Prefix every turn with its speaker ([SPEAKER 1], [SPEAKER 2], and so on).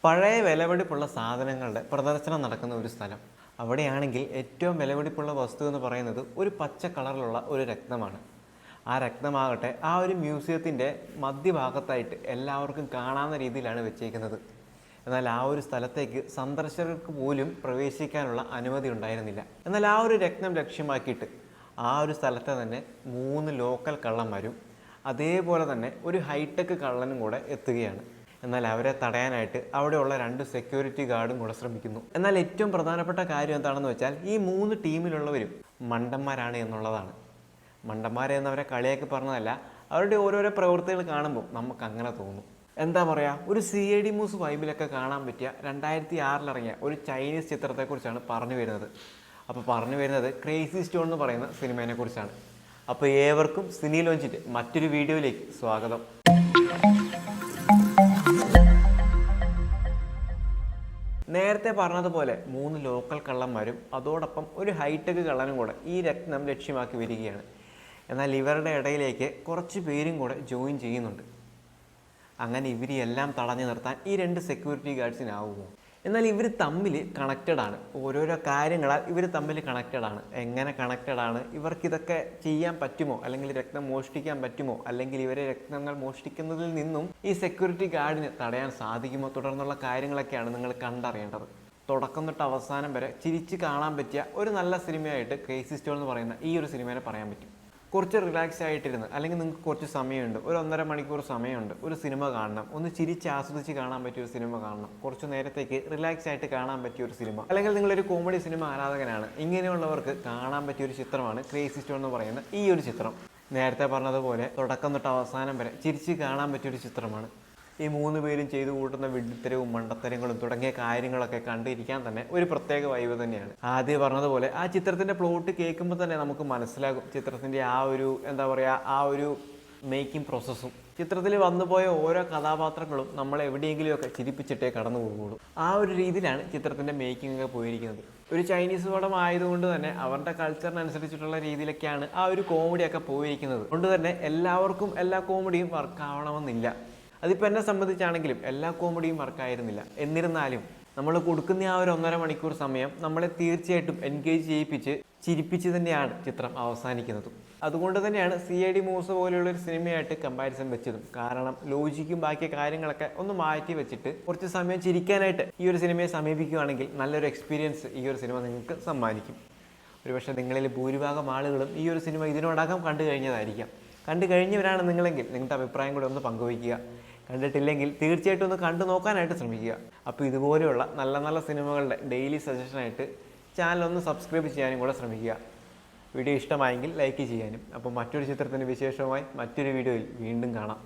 [SPEAKER 1] പഴയ വിലപിടിപ്പുള്ള സാധനങ്ങളുടെ പ്രദർശനം നടക്കുന്ന ഒരു സ്ഥലം. അവിടെയാണെങ്കിൽ ഏറ്റവും വിലപിടിപ്പുള്ള വസ്തു എന്ന് പറയുന്നത് ഒരു പച്ച കളറിലുള്ള ഒരു രത്നമാണ്. ആ രത്നമാകട്ടെ ആ ഒരു മ്യൂസിയത്തിൻ്റെ മധ്യഭാഗത്തായിട്ട് എല്ലാവർക്കും കാണാവുന്ന രീതിയിലാണ് വെച്ചേക്കുന്നത്. എന്നാൽ ആ ഒരു സ്ഥലത്തേക്ക് സന്ദർശകർക്ക് പോലും പ്രവേശിക്കാനുള്ള അനുമതി ഉണ്ടായിരുന്നില്ല. എന്നാൽ ആ ഒരു രത്നം ലക്ഷ്യമാക്കിയിട്ട് ആ ഒരു സ്ഥലത്തെ തന്നെ 3 ലോക്കൽ കള്ളന്മാരും അതേപോലെ തന്നെ ഒരു ഹൈടെക് കള്ളനും കൂടെ എത്തുകയാണ്. എന്നാൽ അവരെ തടയാനായിട്ട് അവിടെയുള്ള 2 സെക്യൂരിറ്റി ഗാർഡും കൂടെ ശ്രമിക്കുന്നു. എന്നാൽ ഏറ്റവും പ്രധാനപ്പെട്ട കാര്യം എന്താണെന്ന് വെച്ചാൽ ഈ 3 ടീമിലുള്ളവരും മണ്ടന്മാരാണ് എന്നുള്ളതാണ്. മണ്ടന്മാരെന്നവരെ കളിയാക്കി പറഞ്ഞതല്ല, അവരുടെ ഓരോരോ പ്രവൃത്തികൾ കാണുമ്പോൾ നമുക്ക് അങ്ങനെ തോന്നും. എന്താ പറയുക, ഒരു CID മൂസ് വൈബിലൊക്കെ കാണാൻ പറ്റിയ 2006 ഇറങ്ങിയ ഒരു ചൈനീസ് ചിത്രത്തെക്കുറിച്ചാണ് പറഞ്ഞു വരുന്നത്. അപ്പോൾ പറഞ്ഞു വരുന്നത് ക്രേസി സ്റ്റോൺ എന്ന് പറയുന്ന സിനിമയെ കുറിച്ചാണ്. അപ്പോൾ ഏവർക്കും സിനി ലോഞ്ചിൻ്റെ മറ്റൊരു വീഡിയോയിലേക്ക് സ്വാഗതം. നേരത്തെ പറഞ്ഞതുപോലെ 3 ലോക്കൽ കള്ളന്മാരും അതോടൊപ്പം ഒരു ഹൈടെക് കള്ളനും കൂടെ ഈ രത്നം ലക്ഷ്യമാക്കി വരികയാണ്. എന്നാൽ ഇവരുടെ ഇടയിലേക്ക് കുറച്ച് പേരും കൂടെ ജോയിൻ ചെയ്യുന്നുണ്ട്. അങ്ങനെ ഇവരെല്ലാം തടഞ്ഞു നിർത്താൻ ഈ 2 സെക്യൂരിറ്റി ഗാർഡ്സിനാവുമോ? എന്നാൽ ഇവർ തമ്മിൽ കണക്റ്റഡ് ആണ്. ഓരോരോ കാര്യങ്ങളാൽ ഇവർ തമ്മിൽ കണക്റ്റഡ് ആണ്. എങ്ങനെ കണക്റ്റഡ് ആണ്? ഇവർക്കിതൊക്കെ ചെയ്യാൻ പറ്റുമോ? അല്ലെങ്കിൽ രത്നം മോഷ്ടിക്കാൻ പറ്റുമോ? അല്ലെങ്കിൽ ഇവരെ രത്നങ്ങൾ മോഷ്ടിക്കുന്നതിൽ നിന്നും ഈ സെക്യൂരിറ്റി ഗാർഡിന് തടയാൻ സാധിക്കുമോ? തുടർന്നുള്ള കാര്യങ്ങളൊക്കെയാണ് നിങ്ങൾ കണ്ടറിയേണ്ടത്. തുടക്കം തൊട്ട് അവസാനം വരെ ചിരിച്ച് കാണാൻ പറ്റിയ ഒരു നല്ല സിനിമയായിട്ട് ക്രേസി സ്റ്റോൺ എന്ന് പറയുന്ന ഈ ഒരു സിനിമയെ പറയാൻ പറ്റും. കുറച്ച് റിലാക്സ് ആയിട്ടിരുന്ന്, അല്ലെങ്കിൽ നിങ്ങൾക്ക് കുറച്ച് സമയമുണ്ട്, ഒരു 1.5 മണിക്കൂർ സമയമുണ്ട്, ഒരു സിനിമ കാണണം, ഒന്ന് ചിരിച്ച് ആസ്വദിച്ച് കാണാൻ പറ്റിയ ഒരു സിനിമ കാണണം, കുറച്ച് നേരത്തേക്ക് റിലാക്സ് ആയിട്ട് കാണാൻ പറ്റിയ ഒരു സിനിമ, അല്ലെങ്കിൽ നിങ്ങളൊരു കോമഡി സിനിമ ആരാധകനാണ്, ഇങ്ങനെയുള്ളവർക്ക് കാണാൻ പറ്റിയ ഒരു ചിത്രമാണ് ക്രേസി സ്റ്റോൺ എന്ന് പറയുന്ന ഈ ഒരു ചിത്രം. നേരത്തെ പറഞ്ഞതുപോലെ തുടക്കം തൊട്ട് അവസാനം വരെ ചിരിച്ച് കാണാൻ പറ്റിയൊരു ചിത്രമാണ്. ഈ 3 പേരും ചെയ്തു കൂട്ടുന്ന വിഡ്ഢിത്തരവും മണ്ടത്തരങ്ങളും തുടങ്ങിയ കാര്യങ്ങളൊക്കെ കണ്ടിരിക്കാൻ തന്നെ ഒരു പ്രത്യേക വൈബ് തന്നെയാണ്. ആദ്യം പറഞ്ഞതുപോലെ ആ ചിത്രത്തിൻ്റെ പ്ലോട്ട് കേൾക്കുമ്പോൾ തന്നെ നമുക്ക് മനസ്സിലാകും ചിത്രത്തിൻ്റെ ആ ഒരു എന്താ പറയുക, ആ ഒരു മേക്കിംഗ് പ്രോസസ്സും ചിത്രത്തിൽ വന്നുപോയ ഓരോ കഥാപാത്രങ്ങളും നമ്മളെ എവിടെയെങ്കിലുമൊക്കെ ചിരിപ്പിച്ചിട്ടേ കടന്നു പോകുള്ളൂ. ആ ഒരു രീതിയിലാണ് ചിത്രത്തിൻ്റെ മേക്കിംഗ് ഒക്കെ പോയിരിക്കുന്നത്. ഒരു ചൈനീസ് പടം ആയതുകൊണ്ട് തന്നെ അവരുടെ കൾച്ചറിനനുസരിച്ചിട്ടുള്ള രീതിയിലൊക്കെയാണ് ആ ഒരു കോമഡിയൊക്കെ പോയിരിക്കുന്നത്. അതുകൊണ്ട് തന്നെ എല്ലാവർക്കും എല്ലാ കോമഡിയും വർക്ക് ആവണമെന്നില്ല. അതിപ്പോൾ എന്നെ സംബന്ധിച്ചാണെങ്കിലും എല്ലാ കോമഡിയും വർക്കായിരുന്നില്ല. എന്നിരുന്നാലും നമ്മൾ കൊടുക്കുന്ന ആ ഒരു 1.5 മണിക്കൂർ സമയം നമ്മളെ തീർച്ചയായിട്ടും എൻഗേജ് ചെയ്യിപ്പിച്ച് ചിരിപ്പിച്ച് തന്നെയാണ് ചിത്രം അവസാനിക്കുന്നതും. അതുകൊണ്ട് തന്നെയാണ് CID മൂസ് പോലെയുള്ള ഒരു സിനിമയായിട്ട് കമ്പാരിസൺ വെച്ചതും. കാരണം ലോജിക്കും ബാക്കി കാര്യങ്ങളൊക്കെ ഒന്ന് മാറ്റി വെച്ചിട്ട് കുറച്ച് സമയം ചിരിക്കാനായിട്ട് ഈ ഒരു സിനിമയെ സമീപിക്കുകയാണെങ്കിൽ നല്ലൊരു എക്സ്പീരിയൻസ് ഈ ഒരു സിനിമ നിങ്ങൾക്ക് സമ്മാനിക്കും. ഒരുപക്ഷെ നിങ്ങളിൽ ഭൂരിഭാഗം ആളുകളും ഈ ഒരു സിനിമ ഇതിനോടകം കണ്ടു കഴിഞ്ഞതായിരിക്കാം. കണ്ടു കഴിഞ്ഞവരാണ് നിങ്ങളെങ്കിൽ നിങ്ങളുടെ അഭിപ്രായം കൂടെ ഒന്ന് പങ്കുവയ്ക്കുക. കണ്ടിട്ടില്ലെങ്കിൽ തീർച്ചയായിട്ടും ഒന്ന് കണ്ടു നോക്കാനായിട്ട് ശ്രമിക്കുക. അപ്പോൾ ഇതുപോലെയുള്ള നല്ല നല്ല സിനിമകളുടെ ഡെയിലി സജഷനായിട്ട് ചാനൽ ഒന്ന് സബ്സ്ക്രൈബ് ചെയ്യാനും കൂടെ ശ്രമിക്കുക. വീഡിയോ ഇഷ്ടമായെങ്കിൽ ലൈക്ക് ചെയ്യാനും. അപ്പോൾ മറ്റൊരു ചിത്രത്തിൻ്റെ വിശേഷവുമായി മറ്റൊരു വീഡിയോയിൽ വീണ്ടും കാണാം.